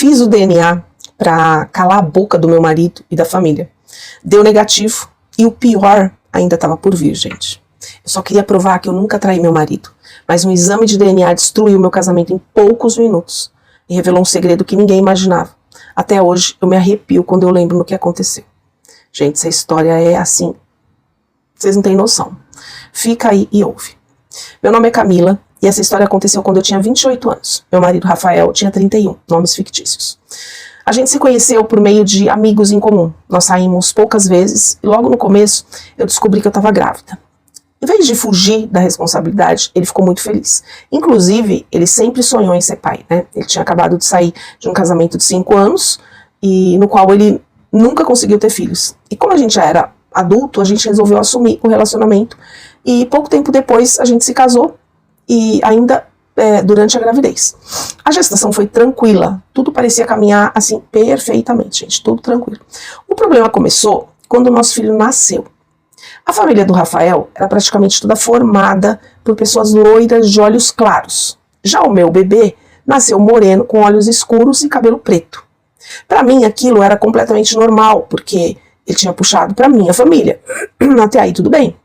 Fiz o DNA para calar a boca do meu marido e da família. Deu negativo e o pior ainda estava por vir, gente. Eu só queria provar que eu nunca traí meu marido, mas um exame de DNA destruiu meu casamento em poucos minutos e revelou um segredo que ninguém imaginava. Até hoje eu me arrepio quando eu lembro no que aconteceu. Gente, essa história é assim, vocês não têm noção. Fica aí e ouve. Meu nome é Camila e essa história aconteceu quando eu tinha 28 anos. Meu marido Rafael tinha 31, nomes fictícios. A gente se conheceu por meio de amigos em comum. Nós saímos poucas vezes e logo no começo eu descobri que eu estava grávida. Em vez de fugir da responsabilidade, ele ficou muito feliz. Inclusive, ele sempre sonhou em ser pai, né? Ele tinha acabado de sair de um casamento de 5 anos e no qual ele nunca conseguiu ter filhos. E como a gente já era adulto, a gente resolveu assumir o relacionamento e pouco tempo depois a gente se casou e ainda durante a gravidez. A gestação foi tranquila, tudo parecia caminhar assim perfeitamente, gente, tudo tranquilo. O problema começou quando o nosso filho nasceu. A família do Rafael era praticamente toda formada por pessoas loiras de olhos claros. Já o meu bebê nasceu moreno com olhos escuros e cabelo preto. Para mim aquilo era completamente normal, porque ele tinha puxado para minha família. Até aí tudo bem.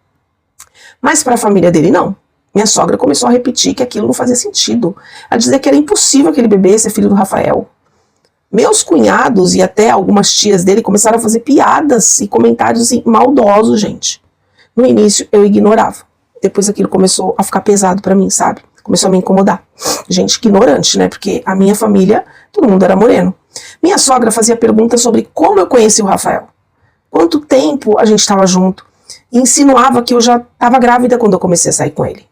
Mas para a família dele não. Minha sogra começou a repetir que aquilo não fazia sentido, a dizer que era impossível aquele bebê ser filho do Rafael. Meus cunhados e até algumas tias dele começaram a fazer piadas e comentários maldosos, gente. No início eu ignorava. Depois aquilo começou a ficar pesado pra mim, sabe? Começou a me incomodar. Gente ignorante, né? Porque a minha família, todo mundo era moreno. Minha sogra fazia perguntas sobre como eu conheci o Rafael. Quanto tempo a gente estava junto. E insinuava que eu já estava grávida quando eu comecei a sair com ele.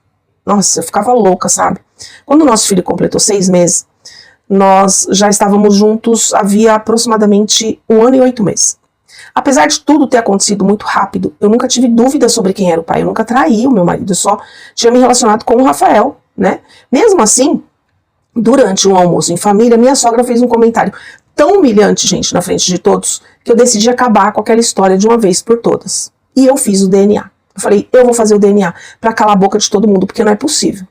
Nossa, eu ficava louca, sabe? Quando o nosso filho completou 6 meses, nós já estávamos juntos havia aproximadamente 1 ano e 8 meses. Apesar de tudo ter acontecido muito rápido, eu nunca tive dúvida sobre quem era o pai. Eu nunca traí o meu marido, eu só tinha me relacionado com o Rafael, né? Mesmo assim, durante um almoço em família, minha sogra fez um comentário tão humilhante, gente, na frente de todos, que eu decidi acabar com aquela história de uma vez por todas. E eu fiz o DNA. Eu falei, eu vou fazer o DNA pra calar a boca de todo mundo, porque não é possível.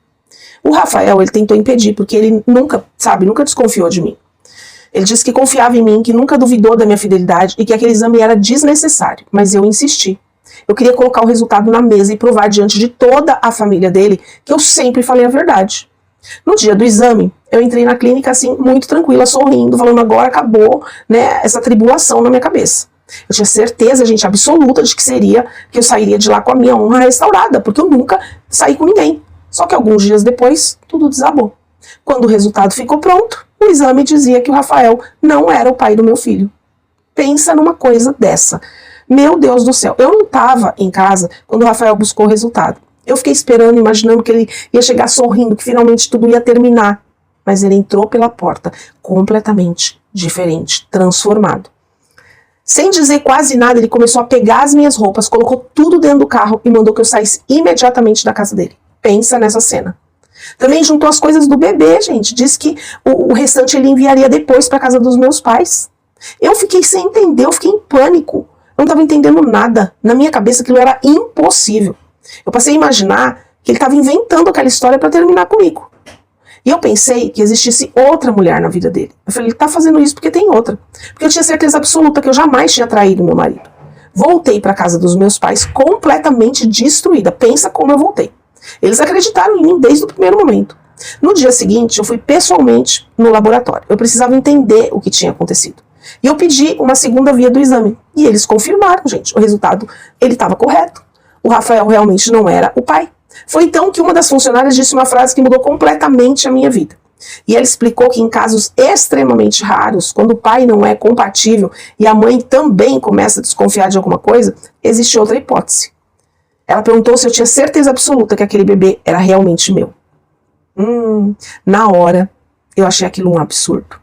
O Rafael, ele tentou impedir, porque ele nunca desconfiou de mim. Ele disse que confiava em mim, que nunca duvidou da minha fidelidade e que aquele exame era desnecessário, mas eu insisti. Eu queria colocar o resultado na mesa e provar diante de toda a família dele que eu sempre falei a verdade. No dia do exame, eu entrei na clínica assim, muito tranquila, sorrindo, falando agora acabou, né, essa tribulação na minha cabeça. Eu tinha certeza, gente, absoluta de que eu sairia de lá com a minha honra restaurada, porque eu nunca saí com ninguém. Só que alguns dias depois, tudo desabou. Quando o resultado ficou pronto, o exame dizia que o Rafael não era o pai do meu filho. Pensa numa coisa dessa. Meu Deus do céu, eu não estava em casa quando o Rafael buscou o resultado. Eu fiquei esperando, imaginando que ele ia chegar sorrindo, que finalmente tudo ia terminar. Mas ele entrou pela porta, completamente diferente, transformado. Sem dizer quase nada, ele começou a pegar as minhas roupas, colocou tudo dentro do carro e mandou que eu saísse imediatamente da casa dele. Pensa nessa cena. Também juntou as coisas do bebê, gente. Disse que o restante ele enviaria depois para casa dos meus pais. Eu fiquei sem entender, eu fiquei em pânico. Eu não estava entendendo nada. Na minha cabeça aquilo era impossível. Eu passei a imaginar que ele estava inventando aquela história para terminar comigo. E eu pensei que existisse outra mulher na vida dele. Eu falei, ele tá fazendo isso porque tem outra. Porque eu tinha certeza absoluta que eu jamais tinha traído meu marido. Voltei para casa dos meus pais completamente destruída. Pensa como eu voltei. Eles acreditaram em mim desde o primeiro momento. No dia seguinte, eu fui pessoalmente no laboratório. Eu precisava entender o que tinha acontecido. E eu pedi uma segunda via do exame. E eles confirmaram, gente. O resultado, ele estava correto. O Rafael realmente não era o pai. Foi então que uma das funcionárias disse uma frase que mudou completamente a minha vida. E ela explicou que em casos extremamente raros, quando o pai não é compatível e a mãe também começa a desconfiar de alguma coisa, existe outra hipótese. Ela perguntou se eu tinha certeza absoluta que aquele bebê era realmente meu. Na hora, eu achei aquilo um absurdo.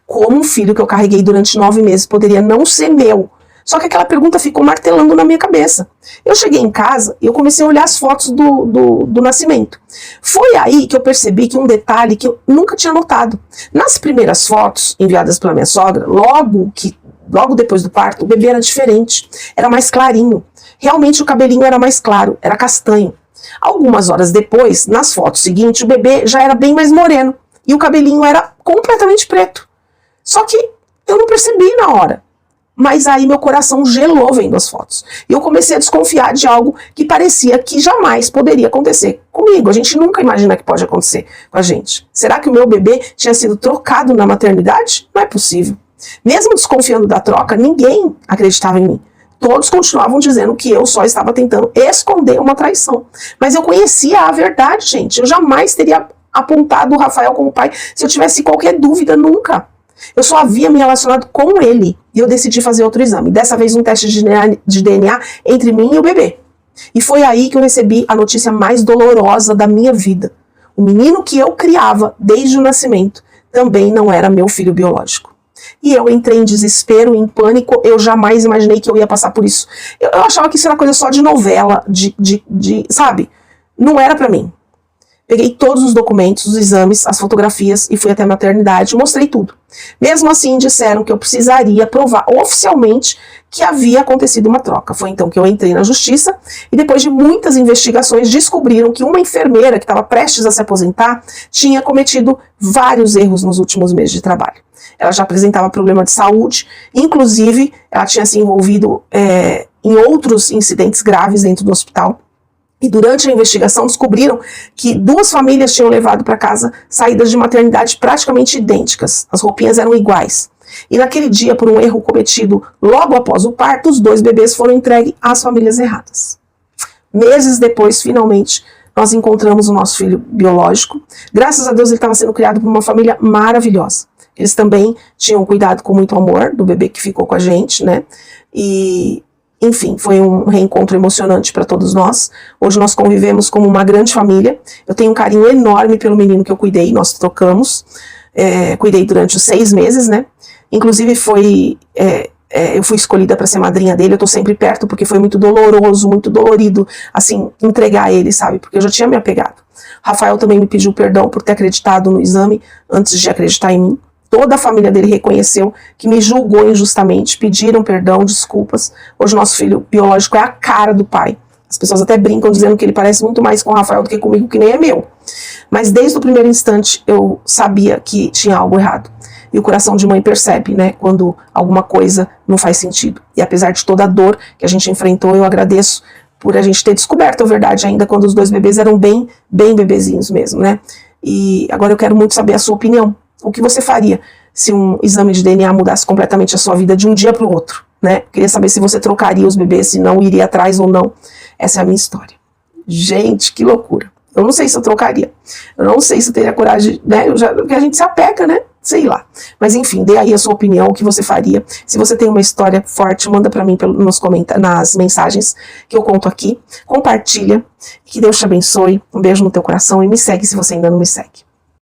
Como um filho que eu carreguei durante 9 meses poderia não ser meu? Só que aquela pergunta ficou martelando na minha cabeça. Eu cheguei em casa e eu comecei a olhar as fotos do nascimento. Foi aí que eu percebi que um detalhe que eu nunca tinha notado. Nas primeiras fotos enviadas pela minha sogra, logo depois do parto, o bebê era diferente. Era mais clarinho. Realmente o cabelinho era mais claro, era castanho. Algumas horas depois, nas fotos seguintes, o bebê já era bem mais moreno. E o cabelinho era completamente preto. Só que eu não percebi na hora. Mas aí meu coração gelou vendo as fotos. E eu comecei a desconfiar de algo que parecia que jamais poderia acontecer comigo. A gente nunca imagina que pode acontecer com a gente. Será que o meu bebê tinha sido trocado na maternidade? Não é possível. Mesmo desconfiando da troca, ninguém acreditava em mim. Todos continuavam dizendo que eu só estava tentando esconder uma traição. Mas eu conhecia a verdade, gente. Eu jamais teria apontado o Rafael como pai se eu tivesse qualquer dúvida, nunca. Eu só havia me relacionado com ele e eu decidi fazer outro exame. Dessa vez um teste de DNA entre mim e o bebê. E foi aí que eu recebi a notícia mais dolorosa da minha vida. O menino que eu criava desde o nascimento também não era meu filho biológico. E eu entrei em desespero, em pânico. Eu jamais imaginei que eu ia passar por isso. Eu achava que isso era coisa só de novela, sabe? Não era pra mim. Peguei todos os documentos, os exames, as fotografias e fui até a maternidade, mostrei tudo. Mesmo assim, disseram que eu precisaria provar oficialmente que havia acontecido uma troca. Foi então que eu entrei na justiça e depois de muitas investigações descobriram que uma enfermeira que estava prestes a se aposentar tinha cometido vários erros nos últimos meses de trabalho. Ela já apresentava problema de saúde, inclusive ela tinha se envolvido em outros incidentes graves dentro do hospital. E durante a investigação descobriram que 2 famílias tinham levado para casa saídas de maternidade praticamente idênticas. As roupinhas eram iguais. E naquele dia, por um erro cometido logo após o parto, os 2 bebês foram entregues às famílias erradas. Meses depois, finalmente, nós encontramos o nosso filho biológico. Graças a Deus, ele estava sendo criado por uma família maravilhosa. Eles também tinham cuidado com muito amor do bebê que ficou com a gente, né? Enfim, foi um reencontro emocionante para todos nós. Hoje nós convivemos como uma grande família. Eu tenho um carinho enorme pelo menino que eu cuidei, nós trocamos. Cuidei durante os 6 meses, né? Inclusive eu fui escolhida para ser madrinha dele, eu tô sempre perto porque foi muito doloroso, muito dolorido, assim, entregar ele, sabe? Porque eu já tinha me apegado. Rafael também me pediu perdão por ter acreditado no exame antes de acreditar em mim. Toda a família dele reconheceu que me julgou injustamente, pediram perdão, desculpas. Hoje nosso filho biológico é a cara do pai. As pessoas até brincam dizendo que ele parece muito mais com o Rafael do que comigo, que nem é meu. Mas desde o primeiro instante eu sabia que tinha algo errado. E o coração de mãe percebe, né, quando alguma coisa não faz sentido. E apesar de toda a dor que a gente enfrentou, eu agradeço por a gente ter descoberto a verdade ainda quando os 2 bebês eram bem bebezinhos mesmo, né. E agora eu quero muito saber a sua opinião. O que você faria se um exame de DNA mudasse completamente a sua vida de um dia para o outro, né? Queria saber se você trocaria os bebês, se não iria atrás ou não. Essa é a minha história. Gente, que loucura. Eu não sei se eu trocaria. Eu não sei se eu teria coragem, né? Porque a gente se apega, né? Sei lá. Mas enfim, dê aí a sua opinião, o que você faria. Se você tem uma história forte, manda pra mim nas mensagens que eu conto aqui. Compartilha. Que Deus te abençoe. Um beijo no teu coração e me segue se você ainda não me segue.